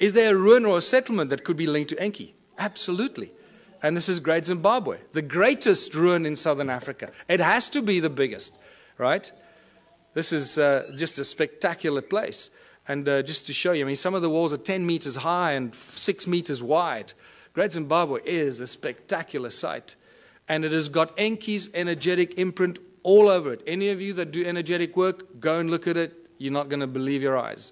Is there a ruin or a settlement that could be linked to Enki? Absolutely. And this is Great Zimbabwe, the greatest ruin in southern Africa. It has to be the biggest, right? This is just a spectacular place. And just to show you, I mean, some of the walls are 10 meters high and 6 meters wide. Great Zimbabwe is a spectacular site. And it has got Enki's energetic imprint all over it. Any of you that do energetic work, go and look at it. You're not going to believe your eyes.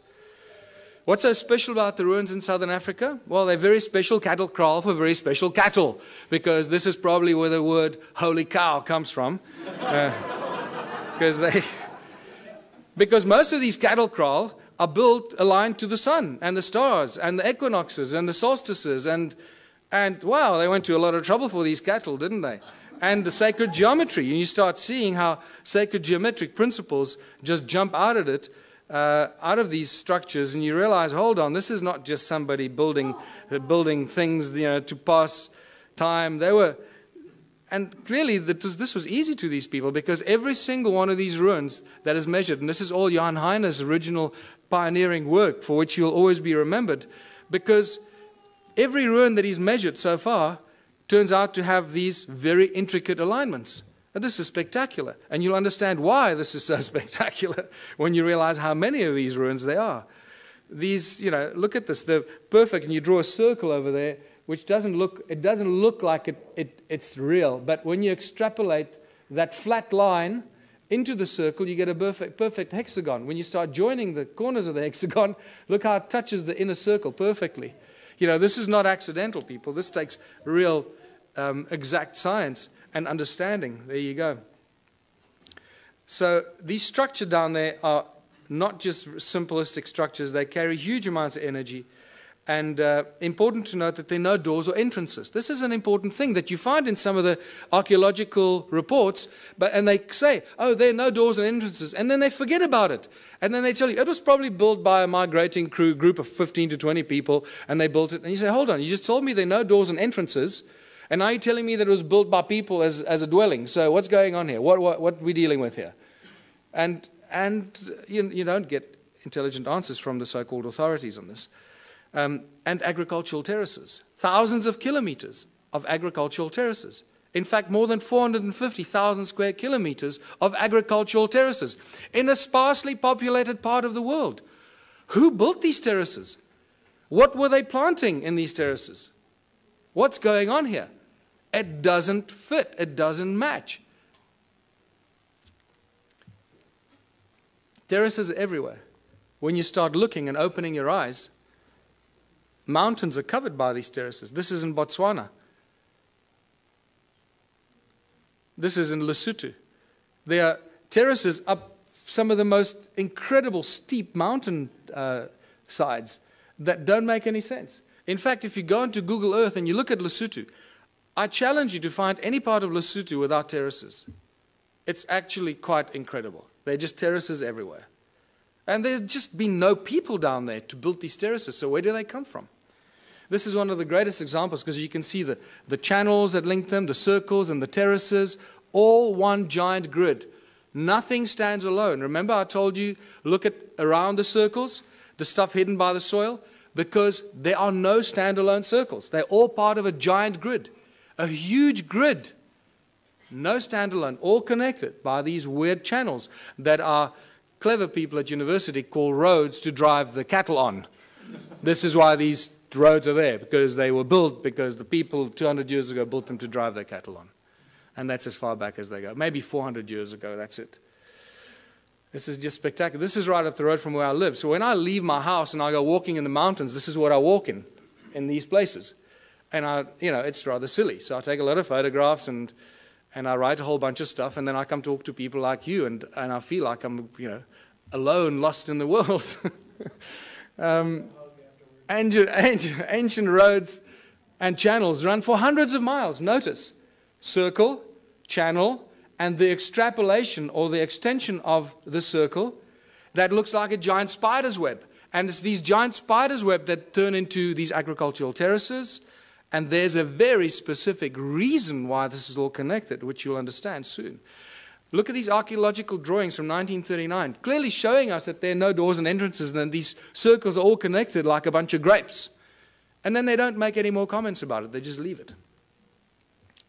What's so special about the ruins in southern Africa? Well, they're very special cattle kraal for very special cattle, because this is probably where the word holy cow comes from. Because most of these cattle kraal are built aligned to the sun and the stars and the equinoxes and the solstices. And wow, they went to a lot of trouble for these cattle, didn't they? And the sacred geometry. And you start seeing how sacred geometric principles just jump out of it. Out of these structures, and you realize, hold on, this is not just somebody building things, to pass time. And clearly this was easy to these people, because every single one of these ruins that is measured, and this is all Johan Heine's original pioneering work, for which you'll always be remembered, because every ruin that he's measured so far turns out to have these very intricate alignments. And this is spectacular. And you'll understand why this is so spectacular when you realize how many of these ruins there are. These, look at this. They're perfect. And you draw a circle over there, which doesn't look like it's real. But when you extrapolate that flat line into the circle, you get a perfect hexagon. When you start joining the corners of the hexagon, look how it touches the inner circle perfectly. This is not accidental, people. This takes real exact science and understanding. There you go. So these structures down there are not just simplistic structures. They carry huge amounts of energy. And important to note that there are no doors or entrances. This is an important thing that you find in some of the archaeological reports. And they say, oh, there are no doors and entrances. And then they forget about it. And then they tell you, it was probably built by a migrating group of 15 to 20 people. And they built it. And you say, hold on, you just told me there are no doors and entrances. And now you're telling me that it was built by people as a dwelling. So what's going on here? What are we dealing with here? And you don't get intelligent answers from the so-called authorities on this. And agricultural terraces. Thousands of kilometers of agricultural terraces. In fact, more than 450,000 square kilometers of agricultural terraces in a sparsely populated part of the world. Who built these terraces? What were they planting in these terraces? What's going on here? It doesn't fit. It doesn't match. Terraces are everywhere. When you start looking and opening your eyes, mountains are covered by these terraces. This is in Botswana. This is in Lesotho. There are terraces up some of the most incredible steep mountain sides that don't make any sense. In fact, if you go into Google Earth and you look at Lesotho, I challenge you to find any part of Lesotho without terraces. It's actually quite incredible. There are just terraces everywhere. And there's just been no people down there to build these terraces, so where do they come from? This is one of the greatest examples, because you can see the channels that link them, the circles and the terraces, all one giant grid. Nothing stands alone. Remember I told you, look at around the circles, the stuff hidden by the soil, because there are no standalone circles. They're all part of a giant grid, a huge grid. No standalone, all connected by these weird channels that are clever people at university call roads to drive the cattle on. This is why these roads are there, because they were built because the people 200 years ago built them to drive their cattle on. And that's as far back as they go. Maybe 400 years ago, that's it. This is just spectacular. This is right up the road from where I live. So when I leave my house and I go walking in the mountains, this is what I walk in these places. And it's rather silly. So I take a lot of photographs and I write a whole bunch of stuff, and then I come talk to people like you, and I feel like I'm, alone, lost in the world. Ancient roads and channels run for hundreds of miles. Notice, circle, channel, and the extrapolation or the extension of the circle that looks like a giant spider's web. And it's these giant spider's web that turn into these agricultural terraces. And there's a very specific reason why this is all connected, which you'll understand soon. Look at these archaeological drawings from 1939, clearly showing us that there are no doors and entrances, and these circles are all connected like a bunch of grapes. And then they don't make any more comments about it. They just leave it.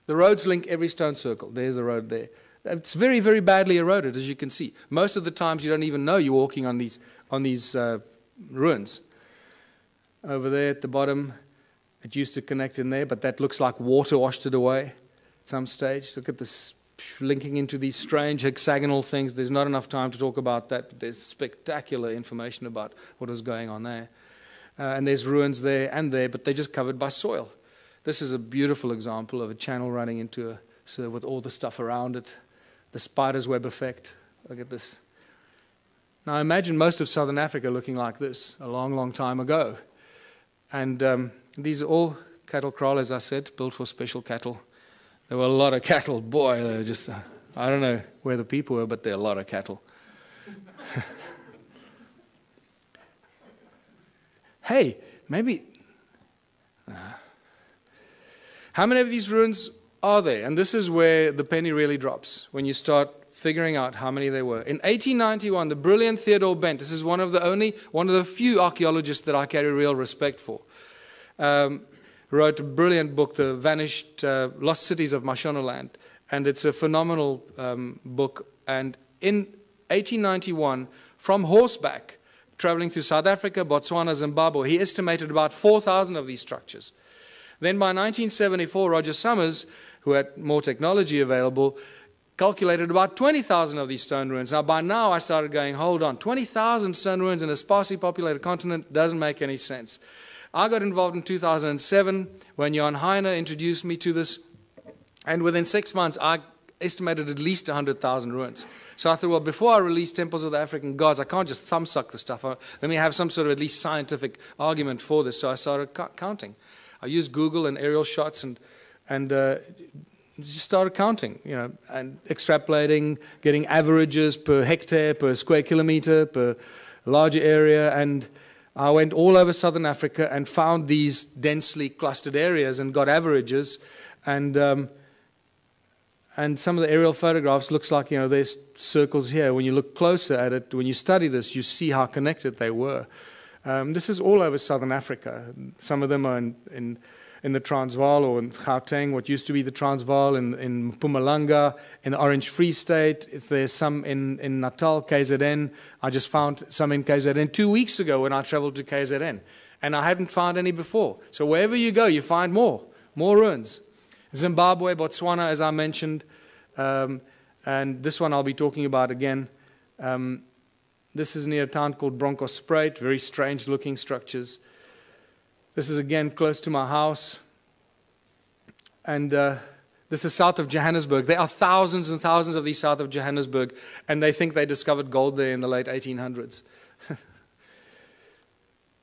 The roads link every stone circle. There's the road there. It's very, very badly eroded, as you can see. Most of the times you don't even know you're walking on these ruins. Over there at the bottom, it used to connect in there, but that looks like water washed it away at some stage. Look at this linking into these strange hexagonal things. There's not enough time to talk about that, but there's spectacular information about what was going on there. And there's ruins there and there, but they're just covered by soil. This is a beautiful example of a channel running into a serve with all the stuff around it. The spider's web effect. Look at this. Now imagine most of southern Africa looking like this a long, long time ago. And these are all cattle kraal, as I said, built for special cattle. There were a lot of cattle. Boy, they were just, I don't know where the people were, but there are a lot of cattle. Hey, maybe... How many of these ruins are there? And this is where the penny really drops, when you start figuring out how many there were. In 1891, the brilliant Theodore Bent, this is one of the few archaeologists that I carry real respect for, wrote a brilliant book, The Vanished Lost Cities of Mashonaland. And it's a phenomenal book. And in 1891, from horseback, traveling through South Africa, Botswana, Zimbabwe, he estimated about 4,000 of these structures. Then by 1974, Roger Summers, who had more technology available, calculated about 20,000 of these stone ruins. Now, by now, I started going, hold on, 20,000 stone ruins in a sparsely populated continent doesn't make any sense. I got involved in 2007 when Jan Heine introduced me to this, and within 6 months, I estimated at least 100,000 ruins. So I thought, well, before I release Temples of the African Gods, I can't just thumbsuck the stuff. Let me have some sort of at least scientific argument for this. So I started counting. I used Google and aerial shots and just started counting, and extrapolating, getting averages per hectare, per square kilometer, per larger area. And I went all over southern Africa and found these densely clustered areas and got averages. And some of the aerial photographs looks like, there's circles here. When you look closer at it, when you study this, you see how connected they were. This is all over southern Africa. Some of them are in the Transvaal or in Gauteng, what used to be the Transvaal, in Mpumalanga, in the Orange Free State. There's some in Natal, KZN. I just found some in KZN 2 weeks ago when I traveled to KZN. And I hadn't found any before. So wherever you go, you find more ruins. Zimbabwe, Botswana, as I mentioned. And this one I'll be talking about again. This is near a town called Bronkhorstspruit, very strange-looking structures. This is, again, close to my house. And this is south of Johannesburg. There are thousands and thousands of these south of Johannesburg, and they think they discovered gold there in the late 1800s.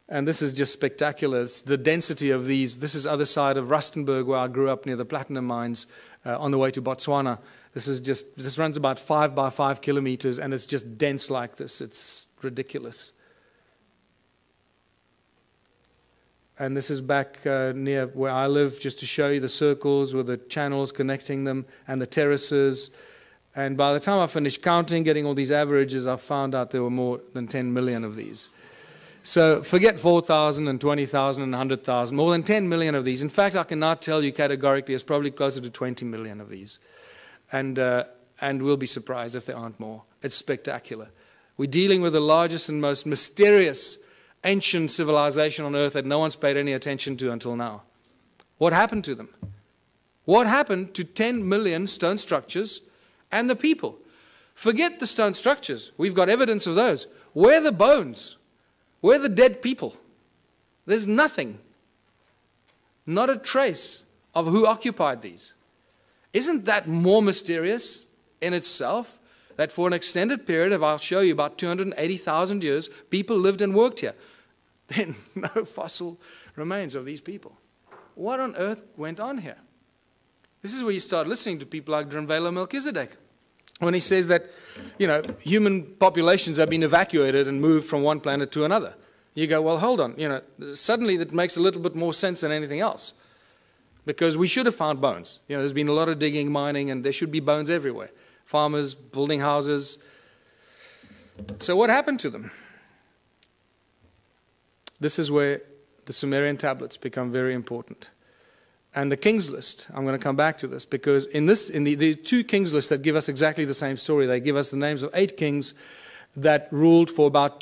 And this is just spectacular. It's the density of these. This is other side of Rustenburg, where I grew up near the platinum mines on the way to Botswana. This runs about 5 by 5 kilometers, and it's just dense like this. It's ridiculous. And this is back near where I live, just to show you the circles with the channels connecting them and the terraces. And by the time I finished counting, getting all these averages, I found out there were more than 10 million of these. So forget 4,000 and 20,000 and 100,000, more than 10 million of these. In fact, I can now tell you categorically it's probably closer to 20 million of these. And we'll be surprised if there aren't more. It's spectacular. We're dealing with the largest and most mysterious ancient civilization on earth that no one's paid any attention to until now. What happened to them? What happened to 10 million stone structures and the people? Forget the stone structures. We've got evidence of those. Where are the bones? Where are the dead people? There's nothing. Not a trace of who occupied these. Isn't that more mysterious in itself? That for an extended period of, I'll show you, about 280,000 years, people lived and worked here. Then no fossil remains of these people. What on earth went on here? This is where you start listening to people like Drunvalo Melchizedek, when he says that, human populations have been evacuated and moved from one planet to another. You go, well, hold on. Suddenly that makes a little bit more sense than anything else. Because we should have found bones. There's been a lot of digging, mining, and there should be bones everywhere. farmers building houses. So what happened to them? This is where the Sumerian tablets become very important. And the King's List, I'm going to come back to this, because in the two King's Lists that give us exactly the same story, they give us the names of 8 kings that ruled for about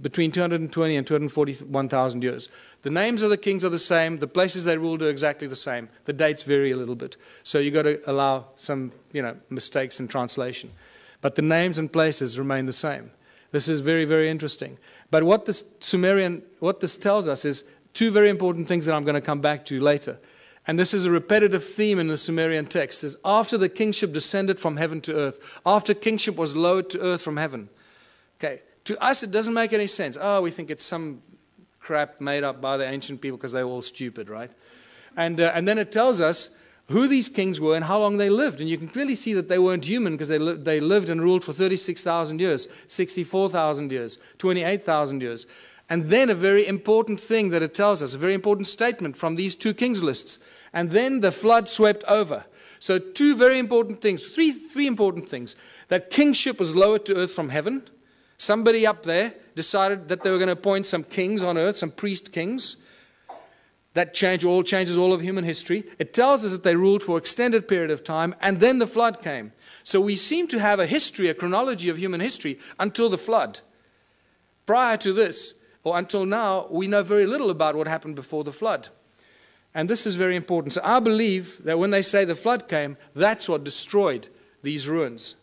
between 220 and 241,000 years. The names of the kings are the same. The places they ruled are exactly the same. The dates vary a little bit. So you've got to allow some, mistakes in translation. But the names and places remain the same. This is very, very interesting. But what this tells us is 2 very important things that I'm going to come back to later. And this is a repetitive theme in the Sumerian text. Is after the kingship descended from heaven to earth, after kingship was lowered to earth from heaven. Okay, to us it doesn't make any sense. Oh, we think it's some crap made up by the ancient people because they were all stupid, right? And then it tells us who these kings were and how long they lived. And you can clearly see that they weren't human, because they lived and ruled for 36,000 years, 64,000 years, 28,000 years. And then a very important thing that it tells us, a very important statement from these 2 kings lists. And then the flood swept over. So 2 very important things, three important things. That kingship was lowered to earth from heaven. Somebody up there decided that they were going to appoint some kings on earth, some priest kings. That changes all of human history. It tells us that they ruled for an extended period of time, and then the flood came. So we seem to have a history, a chronology of human history until the flood. Prior to this, or until now, we know very little about what happened before the flood. And this is very important. So I believe that when they say the flood came, that's what destroyed these ruins.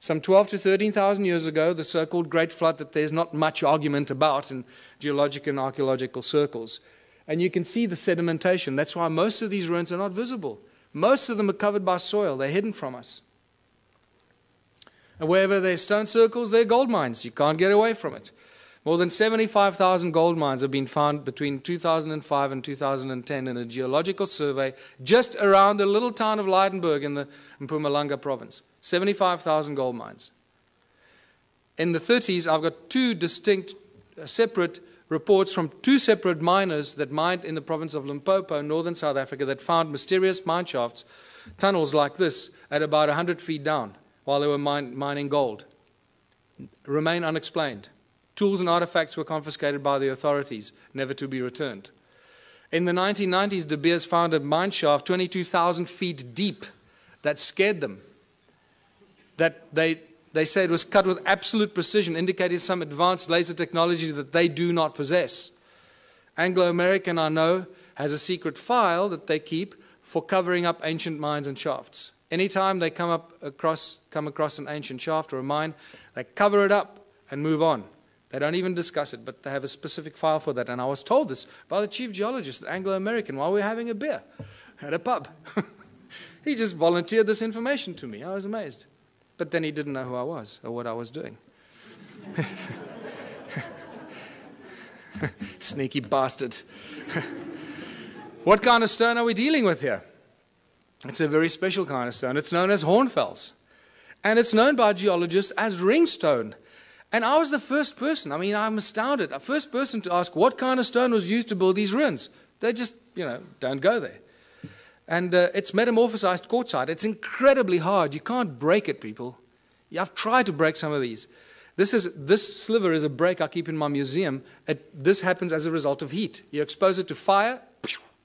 Some 12 to 13,000 years ago, the so-called Great Flood that there's not much argument about in geologic and archaeological circles. And you can see the sedimentation. That's why most of these ruins are not visible. Most of them are covered by soil. They're hidden from us. And wherever there are stone circles, there are gold mines. You can't get away from it. More than 75,000 gold mines have been found between 2005 and 2010 in a geological survey just around the little town of Leidenburg in Mpumalanga province. 75,000 gold mines. In the 30s, I've got 2 distinct, separate reports from 2 separate miners that mined in the province of Limpopo, northern South Africa, that found mysterious mine shafts, tunnels like this, at about 100 feet down while they were mining gold. Remain unexplained. Tools and artifacts were confiscated by the authorities, never to be returned. In the 1990s, De Beers found a mine shaft 22,000 feet deep that scared them. That they say it was cut with absolute precision, indicating some advanced laser technology that they do not possess. Anglo American, I know, has a secret file that they keep for covering up ancient mines and shafts. Anytime they come across an ancient shaft or a mine, they cover it up and move on. They don't even discuss it, but they have a specific file for that. And I was told this by the chief geologist at Anglo American while we were having a beer at a pub. He just volunteered this information to me. I was amazed. But then he didn't know who I was or what I was doing. Sneaky bastard. What kind of stone are we dealing with here? It's a very special kind of stone. It's known as hornfels. And it's known by geologists as ringstone. And I was the first person, I'm astounded, the first person to ask what kind of stone was used to build these ruins. They just, don't go there. And it's metamorphosized quartzite. It's incredibly hard. You can't break it, people. I've tried to break some of these. This sliver is a break I keep in my museum. This happens as a result of heat. You expose it to fire,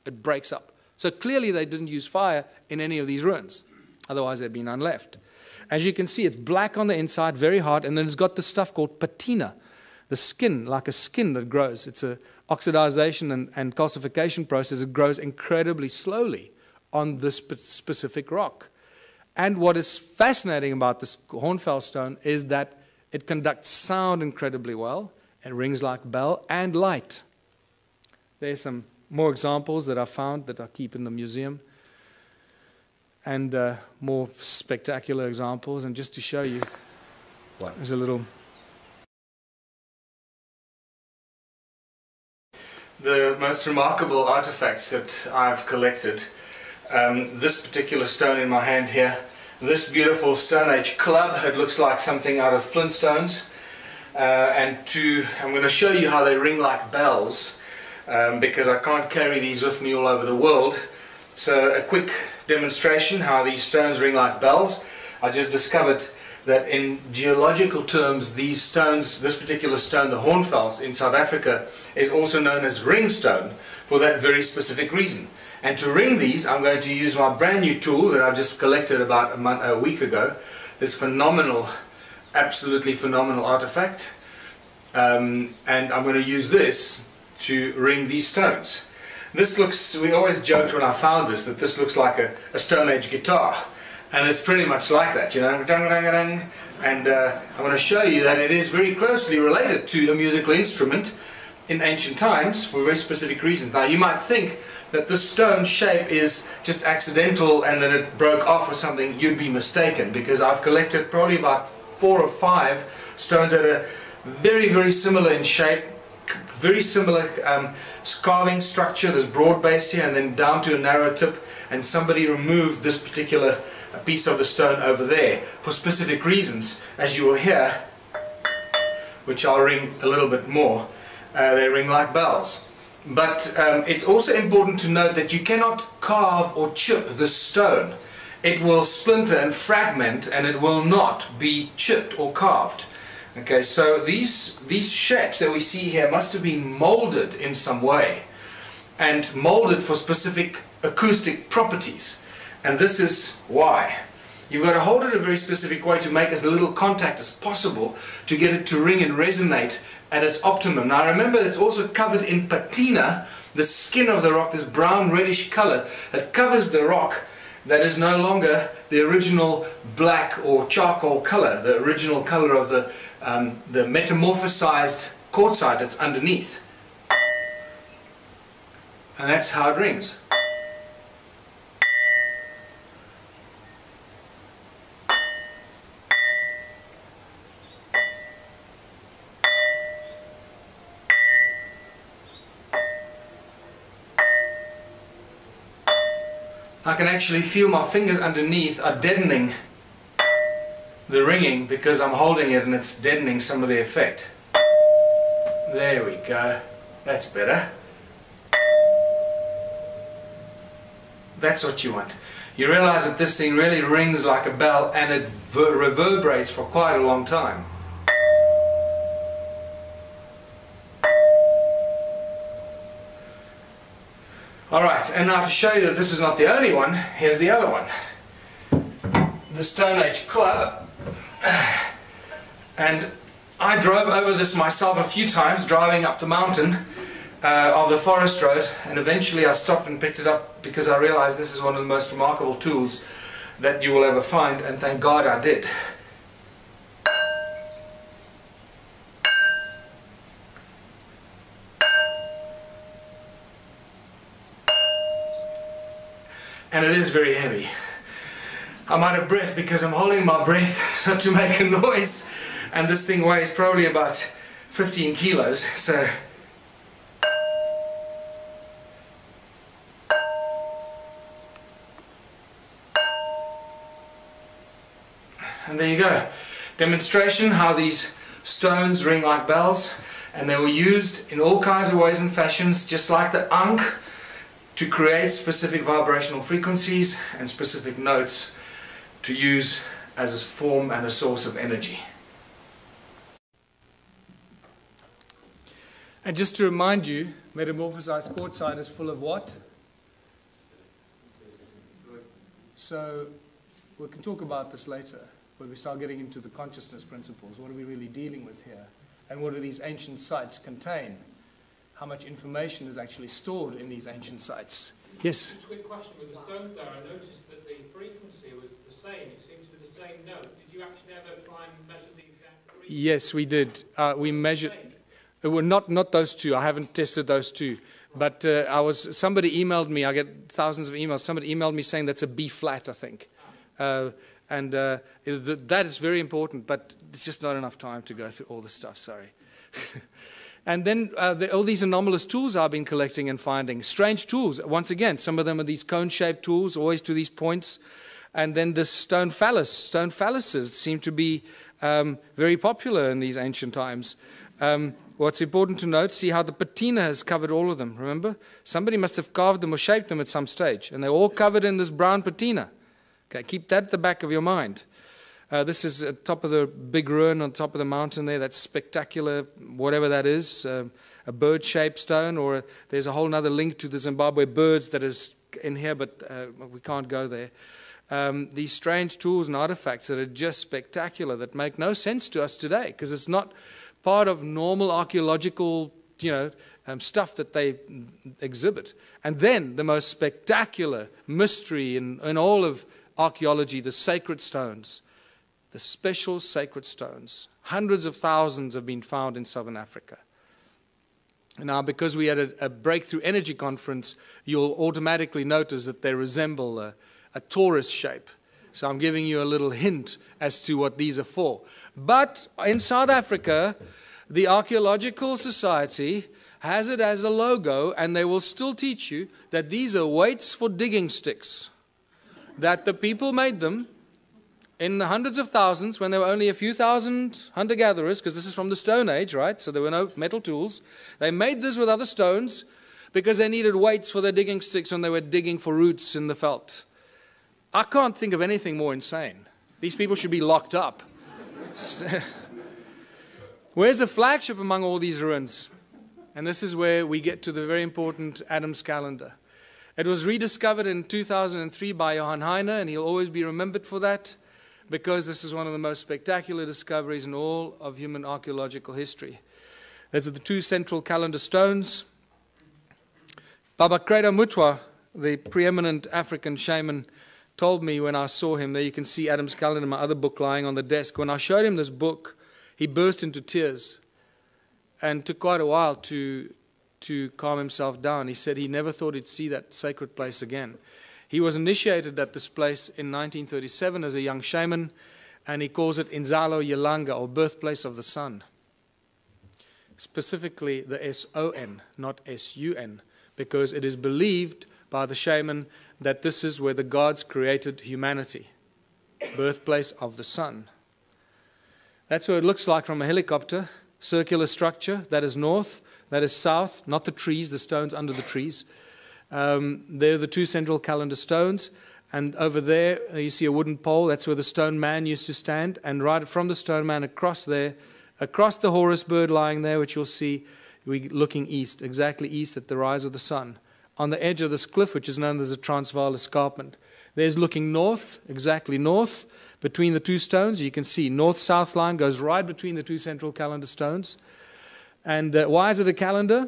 it breaks up. So clearly they didn't use fire in any of these ruins. Otherwise there'd be none left. As you can see, it's black on the inside, very hard, and then it's got this stuff called patina, the skin, like a skin that grows. It's an oxidization and calcification process. It grows incredibly slowly on this specific rock. And what is fascinating about this hornfels stone is that it conducts sound incredibly well. It rings like a bell and light. There's some more examples that I found that I keep in the museum. And more spectacular examples. And just to show you, there's a little... The most remarkable artifacts that I've collected. This particular stone in my hand here. This beautiful Stone Age club. It looks like something out of Flintstones. I'm going to show you how they ring like bells. Because I can't carry these with me all over the world. So a quick demonstration how these stones ring like bells. I just discovered that in geological terms, these stones, this particular stone, the hornfels in South Africa, is also known as ringstone for that very specific reason. And to ring these, I'm going to use my brand new tool that I've just collected about a week ago, this phenomenal, absolutely phenomenal artifact. And I'm going to use this to ring these stones. This looks, we always joked when I found this, that this looks like a Stone Age guitar. And it's pretty much like that, you know. And I'm going to show you that it is very closely related to a musical instrument in ancient times for very specific reasons. Now you might think that the stone shape is just accidental and that it broke off or something. You'd be mistaken, because I've collected probably about 4 or 5 stones that are very, very similar in shape, very similar carving structure. There's broad base here and then down to a narrow tip, and somebody removed this particular piece of the stone over there for specific reasons, as you will hear, which I'll ring a little bit more. They ring like bells. But it's also important to note that you cannot carve or chip this stone. It will splinter and fragment, and it will not be chipped or carved. Okay, so these shapes that we see here must have been molded in some way, and molded for specific acoustic properties. And this is why. You've got to hold it a very specific way to make as little contact as possible to get it to ring and resonate at its optimum. Now remember, it's also covered in patina, the skin of the rock, this brown reddish color that covers the rock, that is no longer the original black or charcoal color, the original color of the metamorphosized quartzite that's underneath. And that's how it rings. I can actually feel my fingers underneath are deadening the ringing because I'm holding it and it's deadening some of the effect. There we go. That's better. That's what you want. You realize that this thing really rings like a bell, and it reverberates for quite a long time. Alright, and now to show you that this is not the only one, here's the other one. The Stone Age Club. And I drove over this myself a few times, driving up the mountain of the forest road, and eventually I stopped and picked it up because I realized this is one of the most remarkable tools that you will ever find, and thank God I did. And it is very heavy. I'm out of breath because I'm holding my breath not to make a noise, and this thing weighs probably about 15 kilos, so and there you go. Demonstration how these stones ring like bells, and they were used in all kinds of ways and fashions, just like the ankh, to create specific vibrational frequencies and specific notes to use as a form and a source of energy. And just to remind you, metamorphosized quartzite is full of what? So we can talk about this later when we start getting into the consciousness principles. What are we really dealing with here? And what do these ancient sites contain? How much information is actually stored in these ancient sites? Yes? Just a quick question. With the stones there, I noticed that the frequency was the same. It seemed to be the same note. Did you actually ever try and measure the exact frequency? Yes, we did. We measured... Well, not those two. I haven't tested those two. But somebody emailed me. I get thousands of emails. Somebody emailed me saying that's a B flat, I think. That is very important, but it's just not enough time to go through all the stuff, sorry. And then all these anomalous tools I've been collecting and finding. Strange tools. Once again, some of them are these cone-shaped tools, always to these points. And then the stone phallus. Stone phalluses seem to be very popular in these ancient times. What's important to note, see how the patina has covered all of them, remember? Somebody must have carved them or shaped them at some stage, and they're all covered in this brown patina. Okay, keep that at the back of your mind. This is at top of the big ruin on top of the mountain there. That's spectacular, whatever that is, a bird-shaped stone, or there's a whole other link to the Zimbabwe birds that is in here, but we can't go there. These strange tools and artifacts that are just spectacular, that make no sense to us today, because it's not part of normal archaeological, stuff that they exhibit. And then the most spectacular mystery in all of archaeology, the sacred stones. The special sacred stones. Hundreds of thousands have been found in southern Africa. Now, because we had a breakthrough energy conference, you'll automatically notice that they resemble a torus shape. So I'm giving you a little hint as to what these are for. But in South Africa, the Archaeological Society has it as a logo, and they will still teach you that these are weights for digging sticks. That the people made them in the hundreds of thousands, when there were only a few thousand hunter-gatherers, because this is from the Stone Age, right? So there were no metal tools. They made this with other stones because they needed weights for their digging sticks when they were digging for roots in the veld. I can't think of anything more insane. These people should be locked up. Where's the flagship among all these ruins? And this is where we get to the very important Adam's calendar. It was rediscovered in 2003 by Johann Heine, and he'll always be remembered for that, because this is one of the most spectacular discoveries in all of human archaeological history. These are the two central calendar stones. Baba Credo Mutwa, the preeminent African shaman, told me when I saw him, there you can see Adam's calendar in my other book lying on the desk. When I showed him this book, he burst into tears and took quite a while to calm himself down. He said he never thought he'd see that sacred place again. He was initiated at this place in 1937 as a young shaman, and he calls it Inzalo Yelanga, or birthplace of the sun. Specifically the S-O-N, not S-U-N, because it is believed by the shaman that this is where the gods created humanity. Birthplace of the sun. That's what it looks like from a helicopter. Circular structure, that is north, that is south, not the trees, the stones under the trees. They're the two central calendar stones, and over there you see a wooden pole. That's where the stone man used to stand, and right from the stone man across there, across the Horus bird lying there, which you'll see, we're looking east, exactly east at the rise of the sun, on the edge of this cliff, which is known as the Transvaal Escarpment. There's looking north, exactly north, between the two stones. You can see north-south line goes right between the two central calendar stones. And why is it a calendar?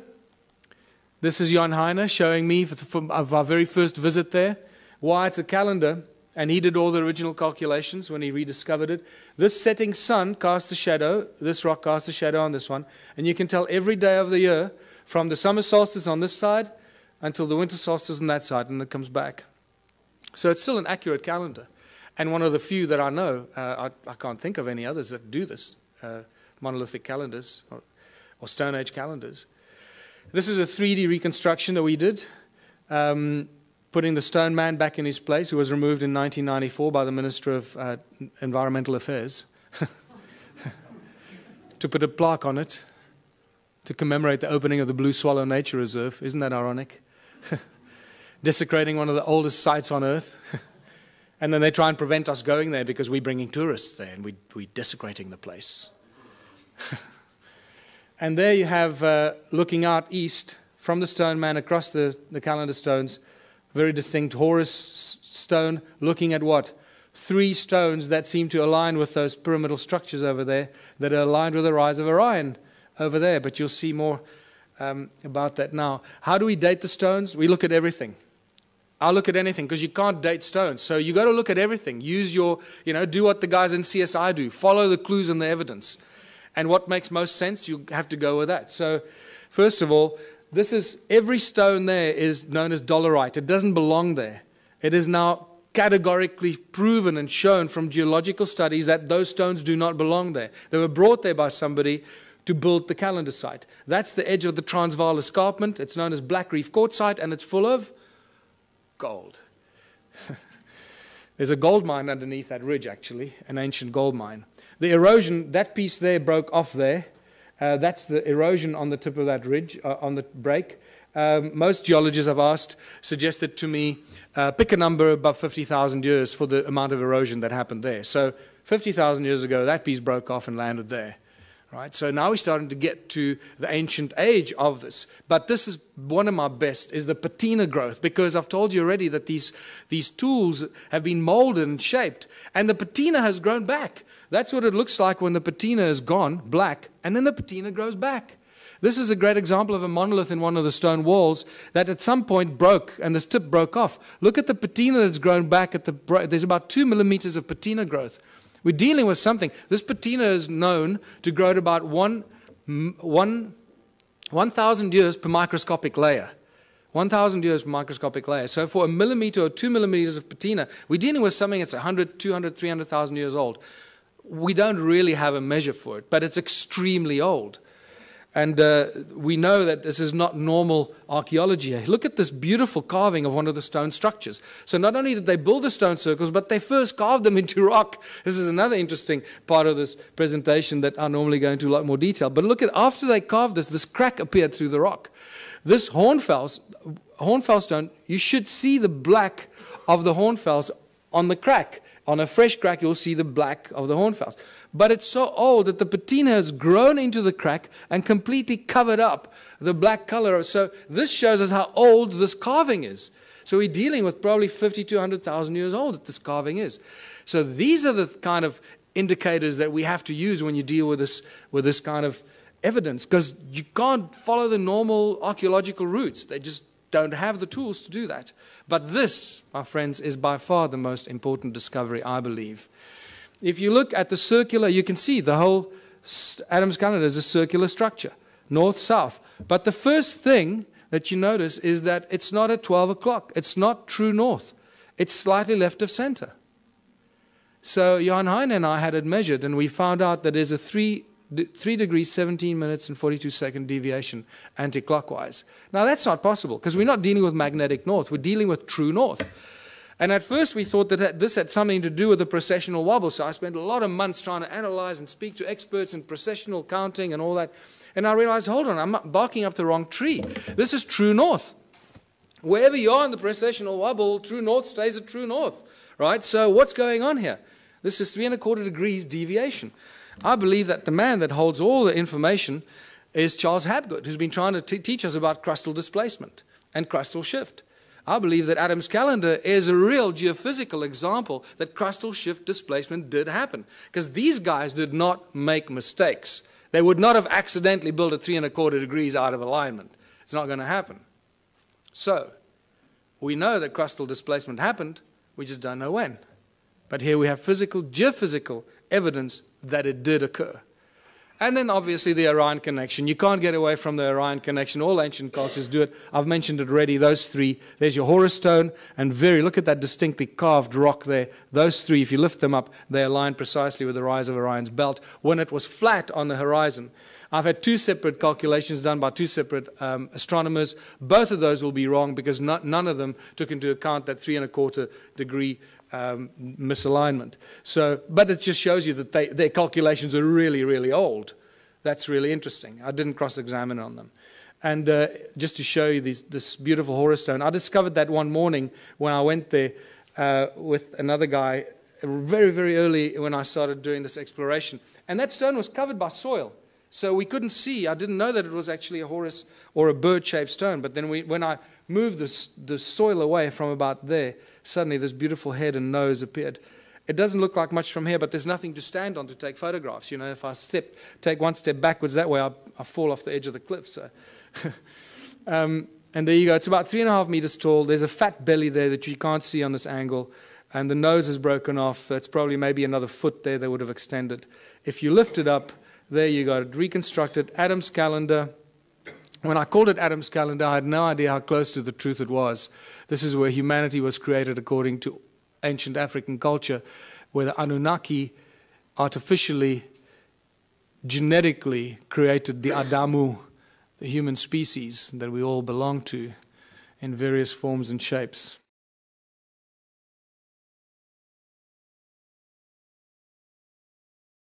This is Johann Heine showing me of our very first visit there, why it's a calendar, and he did all the original calculations when he rediscovered it. This setting sun casts a shadow, this rock casts a shadow on this one, and you can tell every day of the year, from the summer solstice on this side until the winter solstice on that side, and it comes back. So it's still an accurate calendar, and one of the few that I know. I can't think of any others that do this, monolithic calendars or Stone Age calendars. This is a 3D reconstruction that we did, putting the stone man back in his place, who was removed in 1994 by the Minister of Environmental Affairs, to put a plaque on it to commemorate the opening of the Blue Swallow Nature Reserve. Isn't that ironic? Desecrating one of the oldest sites on Earth. And then they try and prevent us going there because we're bringing tourists there and we're desecrating the place. And there you have, looking out east from the stone man across the calendar stones, very distinct Horus stone, looking at what? 3 stones that seem to align with those pyramidal structures over there, that are aligned with the rise of Orion over there. But you'll see more about that now. How do we date the stones? We look at everything. I'll look at anything, because you can't date stones. So you got to look at everything. Use your, do what the guys in CSI do. Follow the clues and the evidence. And what makes most sense, you have to go with that. So, first of all, every stone there is known as dolerite. It doesn't belong there. It is now categorically proven and shown from geological studies that those stones do not belong there. They were brought there by somebody to build the calendar site. That's the edge of the Transvaal Escarpment. It's known as Black Reef Quartzite, and it's full of gold. There's a gold mine underneath that ridge, actually, an ancient gold mine. The erosion, that piece there broke off there. That's the erosion on the tip of that ridge, on the break. Most geologists I've asked suggested to me, pick a number above 50,000 years for the amount of erosion that happened there. So 50,000 years ago, that piece broke off and landed there. Right? So now we're starting to get to the ancient age of this. But this is one of my best, is the patina growth, because I've told you already that these tools have been molded and shaped, and the patina has grown back. That's what it looks like when the patina is gone, black, and then the patina grows back. This is a great example of a monolith in one of the stone walls that at some point broke, and this tip broke off. Look at the patina that's grown back. There's about 2 millimeters of patina growth. We're dealing with something. This patina is known to grow at about 1,000 years per microscopic layer. 1,000 years per microscopic layer. So for 1 millimeter or 2 millimeters of patina, we're dealing with something that's 100, 200, 300,000 years old. We don't really have a measure for it, but it's extremely old. And we know that this is not normal archaeology. Look at this beautiful carving of one of the stone structures. So not only did they build the stone circles, but they first carved them into rock. This is another interesting part of this presentation that I normally go into a lot more detail. But look at, after they carved this crack appeared through the rock. This hornfels stone, you should see the black of the hornfels on the crack. On a fresh crack, you'll see the black of the hornfels. But it's so old that the patina has grown into the crack and completely covered up the black color. So this shows us how old this carving is. So we're dealing with probably 50 to 100,000 years old that this carving is. So these are the kind of indicators that we have to use when you deal with this kind of evidence, because you can't follow the normal archaeological routes. They just don't have the tools to do that. But this, my friends, is by far the most important discovery, I believe. If you look at the circular, you can see the whole Adam's calendar is a circular structure, north-south. But the first thing that you notice is that it's not at 12 o'clock. It's not true north. It's slightly left of center. So Johan Heine and I had it measured, and we found out that there's a 3 degrees, 17 minutes, and 42-second deviation anti-clockwise. Now, that's not possible, because we're not dealing with magnetic north. We're dealing with true north. And at first we thought that this had something to do with the precessional wobble. So I spent a lot of months trying to analyze and speak to experts in precessional counting and all that. And I realized, hold on, I'm barking up the wrong tree. This is true north. Wherever you are in the precessional wobble, true north stays at true north. Right? So what's going on here? This is 3 1/4 degrees deviation. I believe that the man that holds all the information is Charles Hapgood, who's been trying to teach us about crustal displacement and crustal shift. I believe that Adam's calendar is a real geophysical example that crustal shift displacement did happen. Because these guys did not make mistakes. They would not have accidentally built it 3 1/4 degrees out of alignment. It's not going to happen. So, we know that crustal displacement happened, we just don't know when. But here we have geophysical evidence that it did occur. And then obviously the Orion Connection. You can't get away from the Orion Connection. All ancient cultures do it. I've mentioned it already, those three. There's your Horus stone, and look at that distinctly carved rock there. Those three, if you lift them up, they align precisely with the rise of Orion's belt when it was flat on the horizon. I've had 2 separate calculations done by 2 separate astronomers. Both of those will be wrong because none of them took into account that 3 1/4 degree misalignment. So, but it just shows you that their calculations are really, really old. That's really interesting. I didn't cross-examine on them. And just to show you this beautiful Horus stone, I discovered that one morning when I went there with another guy very, very early when I started doing this exploration. And that stone was covered by soil. So we couldn't see. I didn't know that it was actually a Horus or a bird-shaped stone. But then when I moved the soil away from about there, suddenly this beautiful head and nose appeared. It doesn't look like much from here, but there's nothing to stand on to take photographs. You know, if I take one step backwards that way, I fall off the edge of the cliff. So, and there you go. It's about 3.5 meters tall. There's a fat belly there that you can't see on this angle. And the nose is broken off. It's probably maybe another foot there that would have extended. If you lift it up, there you got it. Reconstructed. Adam's calendar. When I called it Adam's calendar, I had no idea how close to the truth it was. This is where humanity was created according to ancient African culture, where the Annunaki artificially, genetically created the Adamu, the human species that we all belong to, in various forms and shapes.